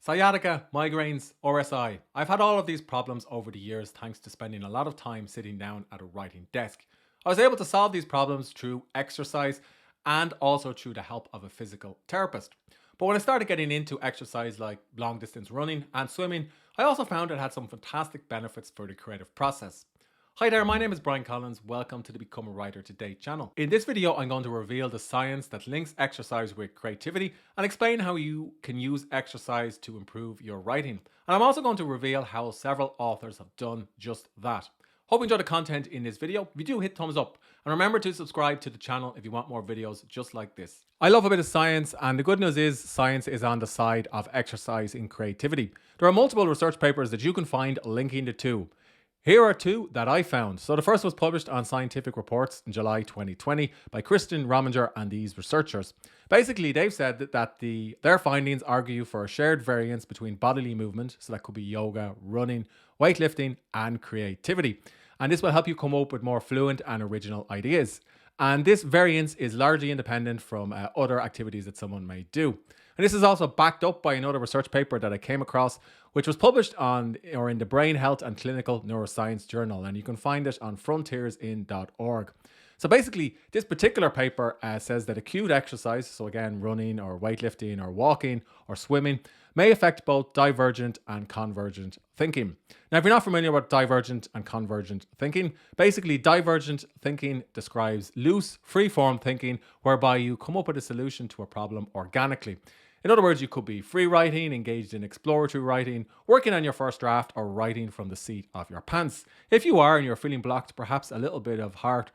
Sciatica, migraines, RSI. I've had all of these problems over the years thanks to spending a lot of time sitting down at a writing desk. I was able to solve these problems through exercise and also through the help of a physical therapist. But when I started getting into exercise like long distance running and swimming, I also found it had some fantastic benefits for the creative process. Hi there, my name is Brian Collins. Welcome to the Become a Writer Today channel. In this video, I'm going to reveal the science that links exercise with creativity and explain how you can use exercise to improve your writing. And I'm also going to reveal how several authors have done just that. Hope you enjoy the content in this video. If you do, hit thumbs up. And remember to subscribe to the channel if you want more videos just like this. I love a bit of science, and the good news is science is on the side of exercise in creativity. There are multiple research papers that you can find linking the two. Here are two that I found. So the first was published on Scientific Reports in July 2020 by Christian Rominger and these researchers. Basically, they've said that their findings argue for a shared variance between bodily movement, so that could be yoga, running, weightlifting, and creativity. And this will help you come up with more fluent and original ideas. And this variance is largely independent from other activities that someone may do. And this is also backed up by another research paper that I came across, which was published in the Brain Health and Clinical Neuroscience Journal. And you can find it on frontiersin.org. So basically, this particular paper says that acute exercise, so again, running or weightlifting or walking or swimming, may affect both divergent and convergent thinking. Now, if you're not familiar with divergent and convergent thinking, basically divergent thinking describes loose, free-form thinking whereby you come up with a solution to a problem organically. In other words, you could be free writing, engaged in exploratory writing, working on your first draft, or writing from the seat of your pants. If you are and you're feeling blocked, perhaps a little bit of heart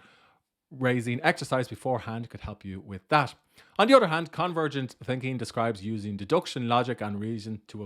raising exercise beforehand could help you with that. On the other hand, convergent thinking describes using deduction, logic, and reason to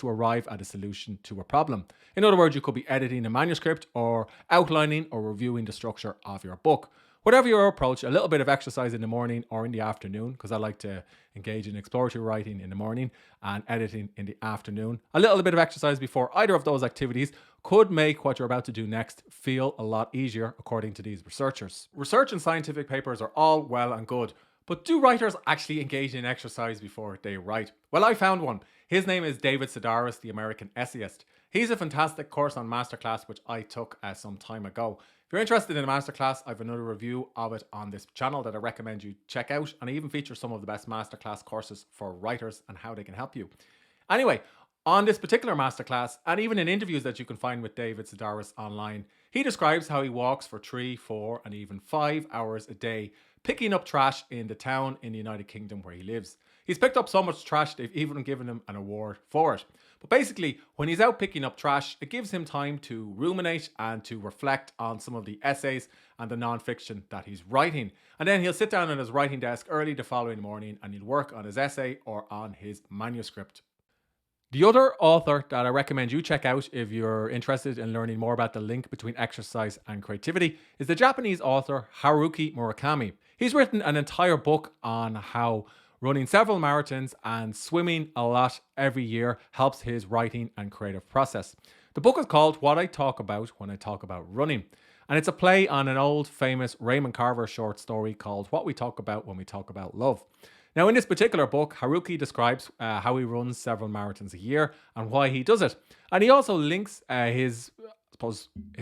arrive at a solution to a problem. In other words, you could be editing a manuscript or outlining or reviewing the structure of your book. Whatever your approach, a little bit of exercise in the morning or in the afternoon, because I like to engage in exploratory writing in the morning and editing in the afternoon. A little bit of exercise before either of those activities could make what you're about to do next feel a lot easier, according to these researchers. Research and scientific papers are all well and good, but do writers actually engage in exercise before they write? Well, I found one. His name is David Sedaris, the American essayist. He's a fantastic course on masterclass, which I took some time ago. If you're interested in a masterclass, I have another review of it on this channel that I recommend you check out. And I even feature some of the best masterclass courses for writers and how they can help you. Anyway, on this particular masterclass, and even in interviews that you can find with David Sedaris online, he describes how he walks for 3, 4, and even 5 hours a day, picking up trash in the town in the United Kingdom where he lives. He's picked up so much trash, they've even given him an award for it. But basically, when he's out picking up trash, it gives him time to ruminate and to reflect on some of the essays and the non-fiction that he's writing. And then he'll sit down at his writing desk early the following morning and he'll work on his essay or on his manuscript. The other author that I recommend you check out if you're interested in learning more about the link between exercise and creativity is the Japanese author Haruki Murakami. He's written an entire book on how running several marathons and swimming a lot every year helps his writing and creative process. The book is called What I Talk About When I Talk About Running, and it's a play on an old famous Raymond Carver short story called What We Talk About When We Talk About Love. Now, in this particular book, Haruki describes how he runs several marathons a year and why he does it. And he also links his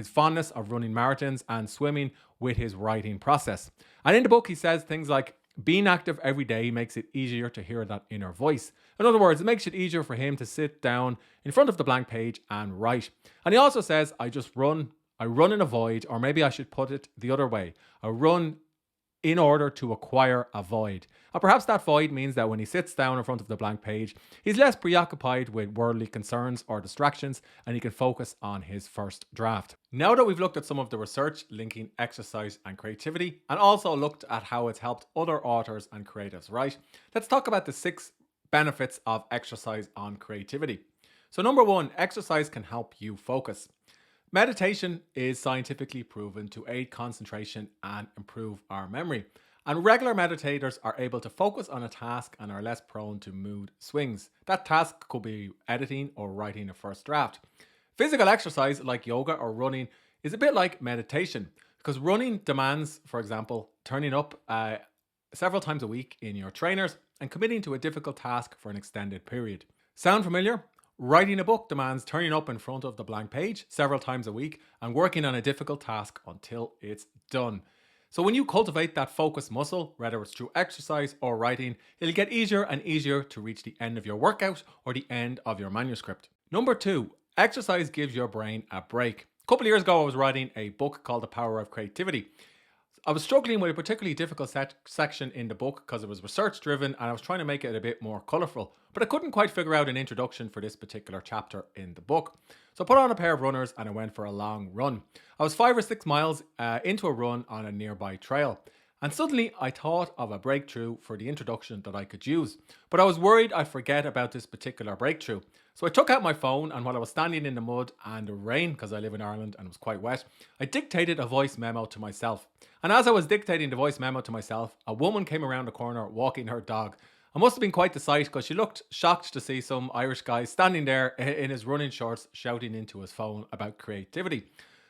fondness of running marathons and swimming with his writing process. And in the book, he says things like, being active every day makes it easier to hear that inner voice. In other words, it makes it easier for him to sit down in front of the blank page and write. And he also says, I run in a void, or maybe I should put it the other way. I run in order to acquire a void. And perhaps that void means that when he sits down in front of the blank page, he's less preoccupied with worldly concerns or distractions, and he can focus on his first draft. Now that we've looked at some of the research linking exercise and creativity, and also looked at how it's helped other authors and creatives write, let's talk about the 6 benefits of exercise on creativity. So number 1, exercise can help you focus. Meditation is scientifically proven to aid concentration and improve our memory. And regular meditators are able to focus on a task and are less prone to mood swings. That task could be editing or writing a first draft. Physical exercise like yoga or running is a bit like meditation because running demands, for example, turning up several times a week in your trainers and committing to a difficult task for an extended period. Sound familiar? Writing a book demands turning up in front of the blank page several times a week and working on a difficult task until it's done. So when you cultivate that focus muscle, whether it's through exercise or writing, it'll get easier and easier to reach the end of your workout or the end of your manuscript. Number 2, exercise gives your brain a break. A couple of years ago, I was writing a book called The Power of Creativity. I was struggling with a particularly difficult section in the book because it was research driven and I was trying to make it a bit more colourful, but I couldn't quite figure out an introduction for this particular chapter in the book. So I put on a pair of runners and I went for a long run. I was 5 or 6 miles into a run on a nearby trail. And suddenly I thought of a breakthrough for the introduction that I could use. But I was worried I'd forget about this particular breakthrough. So I took out my phone, and while I was standing in the mud and the rain, because I live in Ireland and it was quite wet, I dictated a voice memo to myself. And as I was dictating the voice memo to myself, a woman came around the corner walking her dog. I must have been quite the sight because she looked shocked to see some Irish guy standing there in his running shorts shouting into his phone about creativity.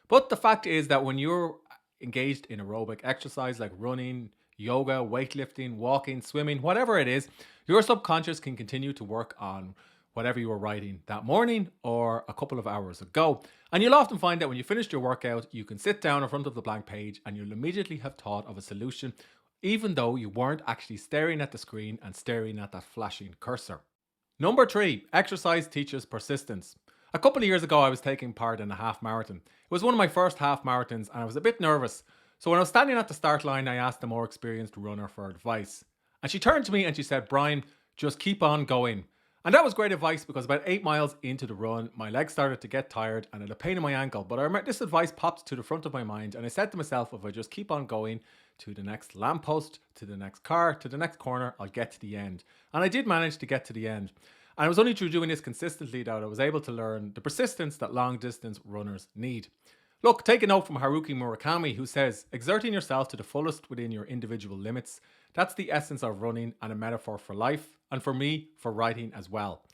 But the fact is that when you're engaged in aerobic exercise like running, yoga, weightlifting, walking, swimming, whatever it is, your subconscious can continue to work on whatever you were writing that morning or a couple of hours ago. And you'll often find that when you finished your workout, you can sit down in front of the blank page and you'll immediately have thought of a solution, even though you weren't actually staring at the screen and staring at that flashing cursor. Number 3, exercise teaches persistence. A couple of years ago, I was taking part in a half marathon. It was one of my first half marathons and I was a bit nervous. So when I was standing at the start line, I asked a more experienced runner for advice. And she turned to me and she said, "Brian, just keep on going." And that was great advice because about 8 miles into the run, my legs started to get tired and I had a pain in my ankle. But I remember this advice popped to the front of my mind and I said to myself, if I just keep on going to the next lamppost, to the next car, to the next corner, I'll get to the end. And I did manage to get to the end. And it was only through doing this consistently that I was able to learn the persistence that long distance runners need. Look, take a note from Haruki Murakami, who says, "Exerting yourself to the fullest within your individual limits. That's the essence of running and a metaphor for life, and for me, for writing as well."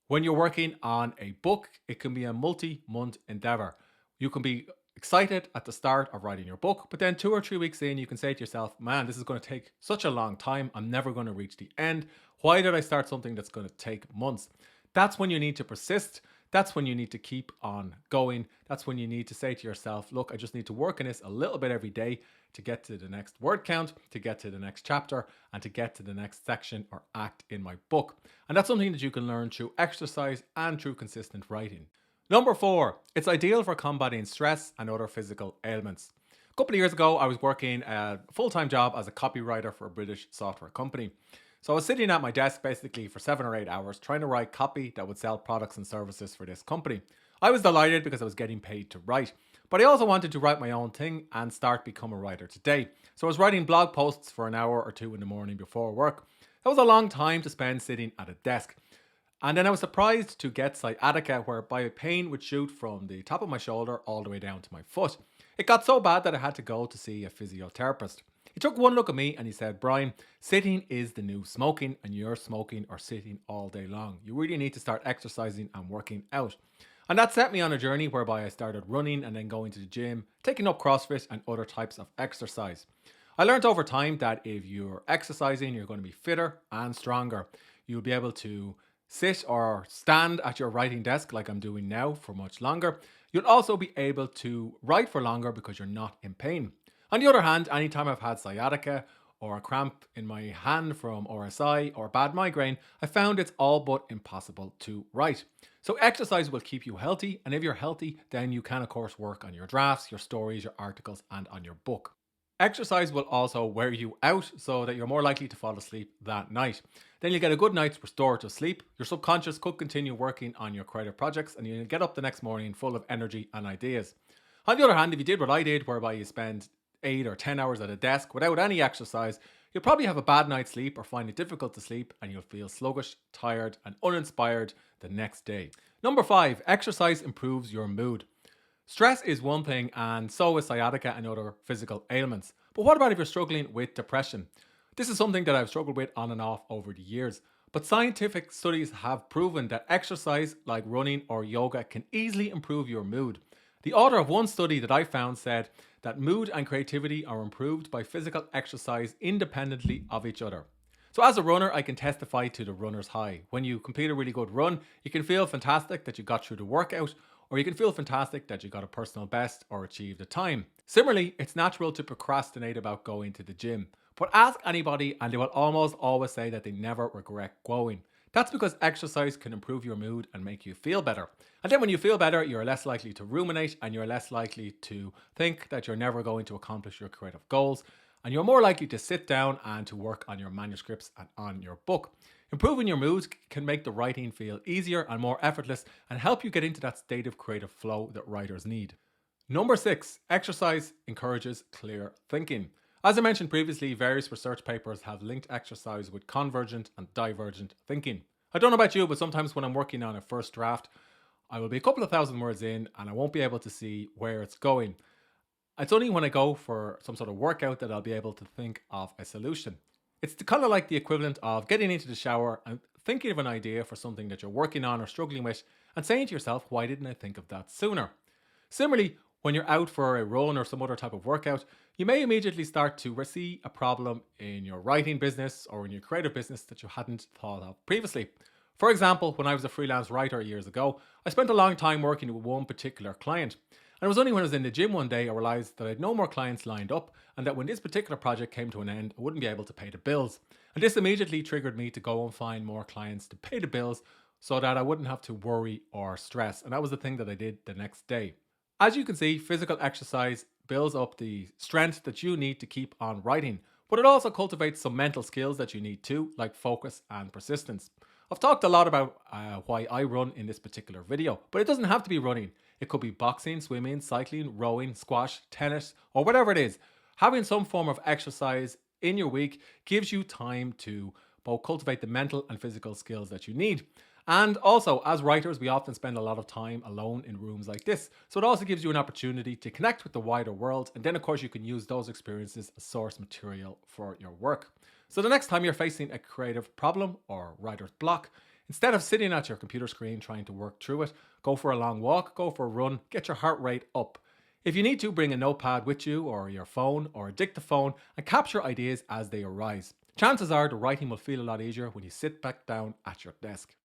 When you're working on a book, it can be a multi-month endeavor. You can be excited at the start of writing your book, but then 2 or 3 weeks in, you can say to yourself, "Man, this is going to take such a long time. I'm never going to reach the end. Why did I start something that's going to take months?" That's when you need to persist. That's when you need to keep on going. That's when you need to say to yourself, "Look, I just need to work on this a little bit every day to get to the next word count, to get to the next chapter, and to get to the next section or act in my book." And that's something that you can learn through exercise and through consistent writing. Number 4, it's ideal for combating stress and other physical ailments. A couple of years ago, I was working a full-time job as a copywriter for a British software company. So I was sitting at my desk basically for 7 or 8 hours trying to write copy that would sell products and services for this company. I was delighted because I was getting paid to write, but I also wanted to write my own thing and start become a writer today. So I was writing blog posts for an hour or 2 in the morning before work. That was a long time to spend sitting at a desk. And then I was surprised to get sciatica, whereby a pain would shoot from the top of my shoulder all the way down to my foot. It got so bad that I had to go to see a physiotherapist. He took one look at me and he said, "Brian, sitting is the new smoking and you're smoking or sitting all day long. You really need to start exercising and working out." And that set me on a journey whereby I started running and then going to the gym, taking up CrossFit and other types of exercise. I learned over time that if you're exercising, you're going to be fitter and stronger. You'll be able to sit or stand at your writing desk like I'm doing now for much longer. You'll also be able to write for longer because you're not in pain. On the other hand, anytime I've had sciatica or a cramp in my hand from RSI or bad migraine, I found it's all but impossible to write. So exercise will keep you healthy, and if you're healthy, then you can of course work on your drafts, your stories, your articles, and on your book. Exercise will also wear you out so that you're more likely to fall asleep that night. Then you'll get a good night's restorative sleep. Your subconscious could continue working on your creative projects and you'll get up the next morning full of energy and ideas. On the other hand, if you did what I did, whereby you spend 8 or 10 hours at a desk without any exercise, you'll probably have a bad night's sleep or find it difficult to sleep and you'll feel sluggish, tired and uninspired the next day. Number 5, exercise improves your mood. Stress is one thing and so is sciatica and other physical ailments. But what about if you're struggling with depression? This is something that I've struggled with on and off over the years. But scientific studies have proven that exercise like running or yoga can easily improve your mood. The author of one study that I found said that mood and creativity are improved by physical exercise independently of each other. So as a runner, I can testify to the runner's high. When you complete a really good run, you can feel fantastic that you got through the workout, or you can feel fantastic that you got a personal best or achieved a time. Similarly, it's natural to procrastinate about going to the gym. But ask anybody and they will almost always say that they never regret going. That's because exercise can improve your mood and make you feel better. And then when you feel better, you're less likely to ruminate and you're less likely to think that you're never going to accomplish your creative goals. And you're more likely to sit down and to work on your manuscripts and on your book. Improving your mood can make the writing feel easier and more effortless and help you get into that state of creative flow that writers need. Number 6, exercise encourages clear thinking. As I mentioned previously, various research papers have linked exercise with convergent and divergent thinking. I don't know about you, but sometimes when I'm working on a first draft, I will be a couple of thousand words in and I won't be able to see where it's going. It's only when I go for some sort of workout that I'll be able to think of a solution. It's kind of like the equivalent of getting into the shower and thinking of an idea for something that you're working on or struggling with and saying to yourself, why didn't I think of that sooner? Similarly, when you're out for a run or some other type of workout, you may immediately start to see a problem in your writing business or in your creative business that you hadn't thought of previously. For example, when I was a freelance writer years ago, I spent a long time working with one particular client. And it was only when I was in the gym one day I realised that I had no more clients lined up and that when this particular project came to an end, I wouldn't be able to pay the bills. And this immediately triggered me to go and find more clients to pay the bills so that I wouldn't have to worry or stress. And that was the thing that I did the next day. As you can see, physical exercise builds up the strength that you need to keep on writing, but it also cultivates some mental skills that you need too, like focus and persistence. I've talked a lot about why I run in this particular video, but it doesn't have to be running. It could be boxing, swimming, cycling, rowing, squash, tennis, or whatever it is. Having some form of exercise in your week gives you time to both cultivate the mental and physical skills that you need. And also, as writers, we often spend a lot of time alone in rooms like this. So it also gives you an opportunity to connect with the wider world. And then, of course, you can use those experiences as source material for your work. So the next time you're facing a creative problem or writer's block, instead of sitting at your computer screen trying to work through it, go for a long walk, go for a run, get your heart rate up. If you need to, bring a notepad with you or your phone or a dictaphone and capture ideas as they arise. Chances are the writing will feel a lot easier when you sit back down at your desk.